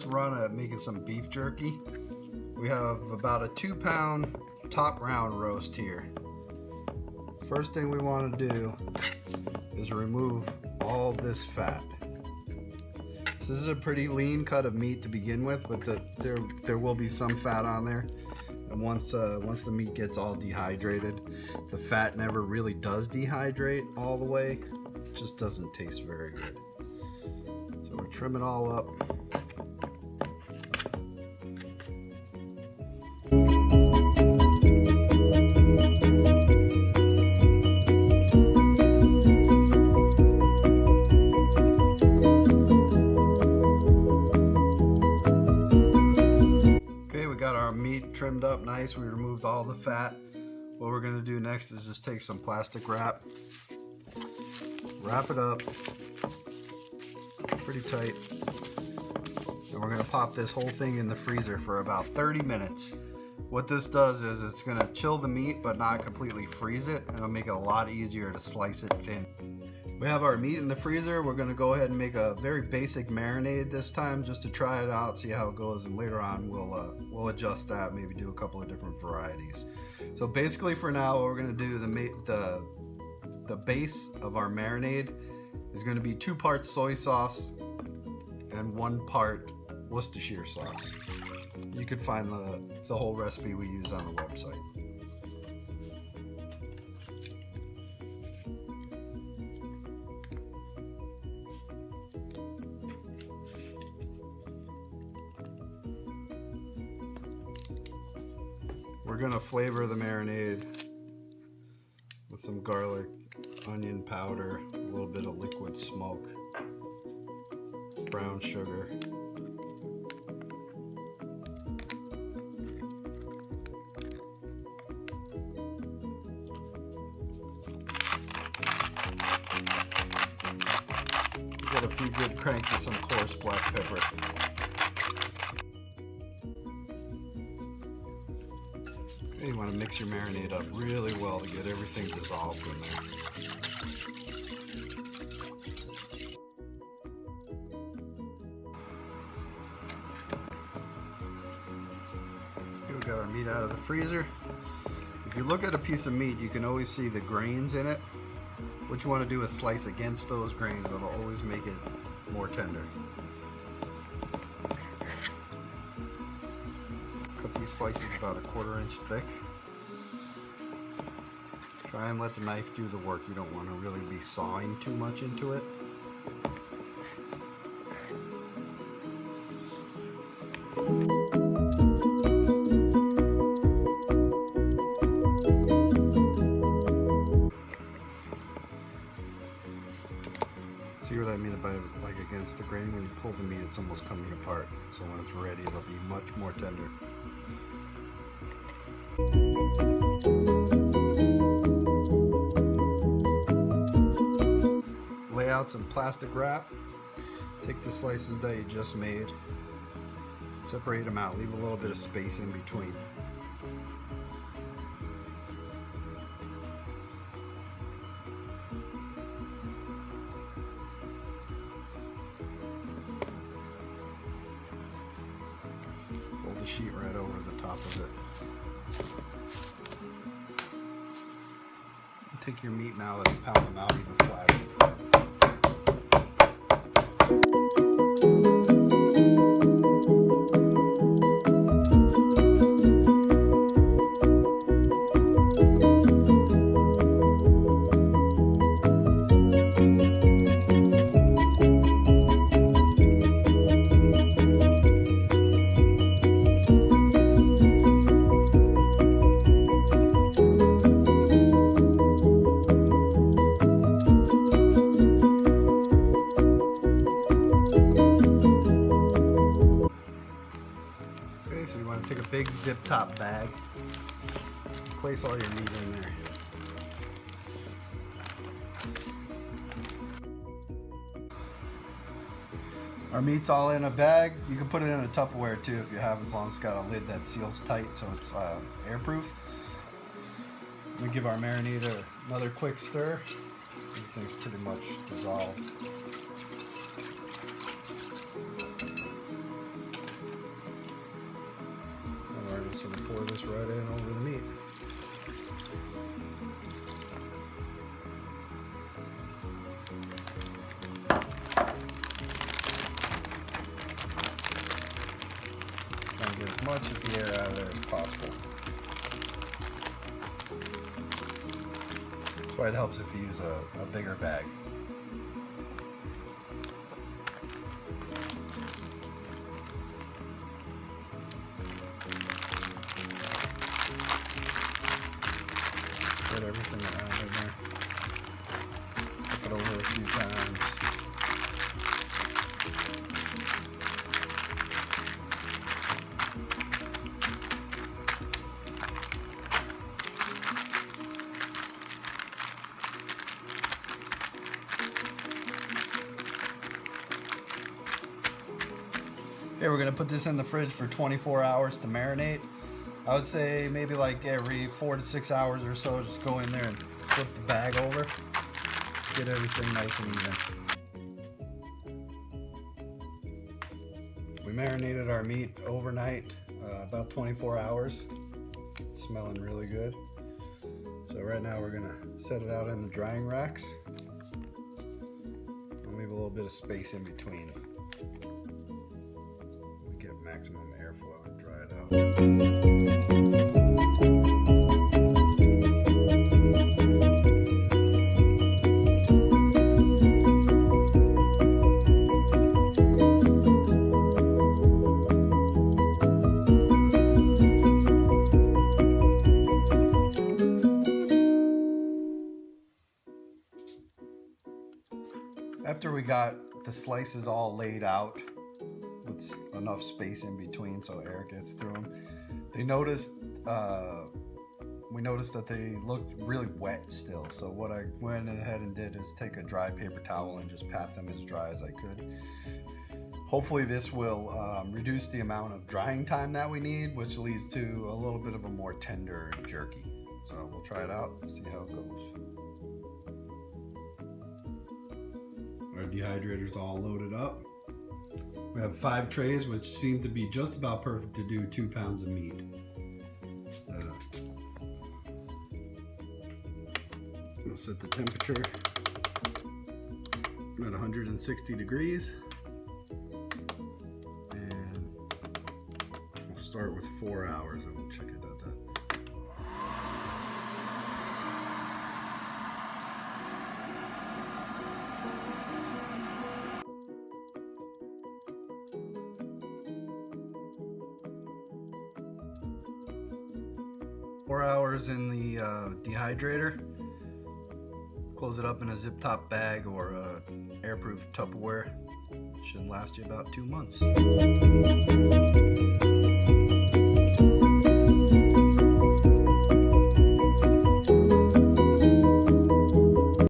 first run at making some beef jerky. We have about a 2-pound top round roast here. First thing we want to do is remove all this fat. So this is a pretty lean cut of meat to begin with, but there will be some fat on there. And once the meat gets all dehydrated, the fat never really does dehydrate all the way. It just doesn't taste very good. So we trim it all up. Meat trimmed up nice. We removed all the fat. What we're going to do next is just take some plastic wrap, wrap it up pretty tight, and we're going to pop this whole thing in the freezer for about 30 minutes. What this does is it's going to chill the meat but not completely freeze it, and it'll make it a lot easier to slice it thin. We have our meat in the freezer. We're going to go ahead and make a very basic marinade this time just to try it out, see how it goes, and later on we'll adjust that, maybe do a couple of different varieties. So basically for now, what we're going to do, the base of our marinade is going to be 2 parts soy sauce and 1 part Worcestershire sauce. You could find the whole recipe we use on the website. We're going to flavor the marinade with some garlic, onion powder, a little bit of liquid smoke, brown sugar, get a few good cranks of some coarse black pepper. You want to mix your marinade up really well to get everything dissolved in there. Okay, we got our meat out of the freezer. If you look at a piece of meat, you can always see the grains in it. What you want to do is slice against those grains. That'll always make it more tender. Cut these slices about a 1/4 inch thick. Try and let the knife do the work. You don't want to really be sawing too much into it. See what I mean by like against the grain? When you pull the meat, it's almost coming apart. So when it's ready, it'll be much more tender. Lay out some plastic wrap. Take the slices that you just made, separate them out, leave a little bit of space in between. Fold the sheet right over the top of it. Take your meat mallet and pound them out even flatter. So you want to take a big zip top bag, place all your meat in there. Our meat's all in a bag. You can put it in a Tupperware too if you have, as long as it's got a lid that seals tight so it's airproof. We give our marinade another quick stir. Everything's pretty much dissolved. this right in over the meat. Try and get as much of the air out of there as possible. That's why it helps if you use a bigger bag. Spread everything around in there. Flip it over a few times. Okay, we're gonna put this in the fridge for 24 hours to marinate. I would say maybe like every 4 to 6 hours or so, just go in there and flip the bag over. Get everything nice and even. We marinated our meat overnight, about 24 hours. It's smelling really good. So right now we're gonna set it out in the drying racks. We'll leave a little bit of space in between. Get maximum airflow and dry it out. After we got the slices all laid out with enough space in between so air gets through them, we noticed that they looked really wet still. So what I went ahead and did is take a dry paper towel and just pat them as dry as I could. Hopefully this will reduce the amount of drying time that we need, which leads to a little bit of a more tender jerky. So we'll try it out and see how it goes. Our dehydrator's all loaded up. We have 5 trays, which seem to be just about perfect to do 2 pounds of meat. We'll set the temperature at 160 degrees. And we'll start with 4 hours and we'll check it out that. 4 hours in the dehydrator. Close it up in a zip top bag or a airproof Tupperware. Should last you about 2 months.